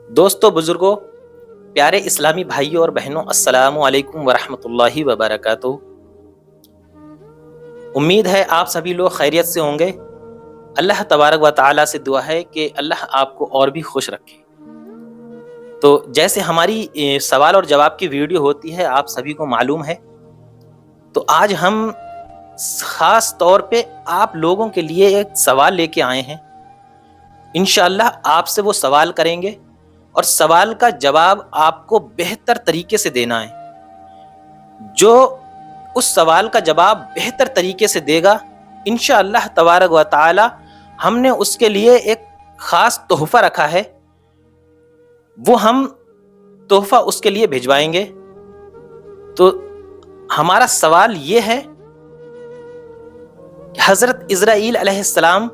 دوستو بزرگوں، پیارے اسلامی بھائیوں اور بہنوں، السلام علیکم ورحمۃ اللہ وبرکاتہ۔ امید ہے آپ سبھی لوگ خیریت سے ہوں گے۔ اللہ تبارک و تعالیٰ سے دعا ہے کہ اللہ آپ کو اور بھی خوش رکھے۔ تو جیسے ہماری سوال اور جواب کی ویڈیو ہوتی ہے، آپ سبھی کو معلوم ہے، تو آج ہم خاص طور پہ آپ لوگوں کے لیے ایک سوال لے کے آئے ہیں۔ انشاءاللہ آپ سے وہ سوال کریں گے اور سوال کا جواب آپ کو بہتر طریقے سے دینا ہے۔ جو اس سوال کا جواب بہتر طریقے سے دے گا، انشاءاللہ تبارک و تعالی ہم نے اس کے لیے ایک خاص تحفہ رکھا ہے، وہ ہم تحفہ اس کے لیے بھجوائیں گے۔ تو ہمارا سوال یہ ہے کہ حضرت اسرائیل علیہ السلام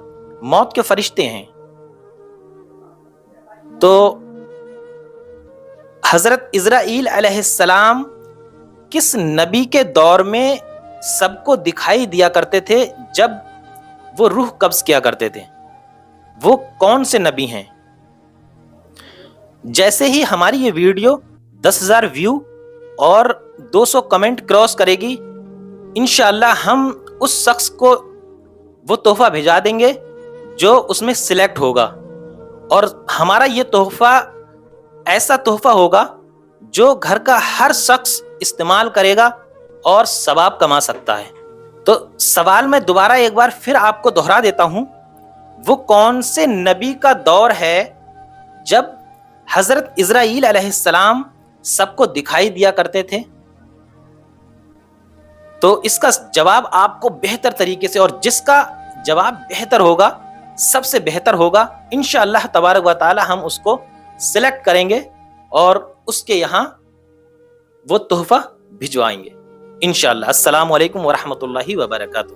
موت کے فرشتے ہیں، تو حضرت اسرائیل علیہ السلام کس نبی کے دور میں سب کو دکھائی دیا کرتے تھے جب وہ روح قبض کیا کرتے تھے؟ وہ کون سے نبی ہیں؟ جیسے ہی ہماری یہ ویڈیو 10,000 ویو اور 200 کمنٹ کراس کرے گی، انشاءاللہ ہم اس شخص کو وہ تحفہ بھیجا دیں گے جو اس میں سلیکٹ ہوگا، اور ہمارا یہ تحفہ ایسا تحفہ ہوگا جو گھر کا ہر شخص استعمال کرے گا اور ثواب کما سکتا ہے۔ تو سوال میں دوبارہ ایک بار پھر آپ کو دہرا دیتا ہوں، وہ کون سے نبی کا دور ہے جب حضرت اسرائیل علیہ السلام سب کو دکھائی دیا کرتے تھے؟ تو اس کا جواب آپ کو بہتر طریقے سے، اور جس کا جواب بہتر ہوگا، سب سے بہتر ہوگا، انشاءاللہ تبارک و تعالی ہم اس کو سلیکٹ کریں گے اور اس کے یہاں وہ تحفہ بھجوائیں گے انشاءاللہ۔ السلام علیکم ورحمۃ اللہ وبرکاتہ۔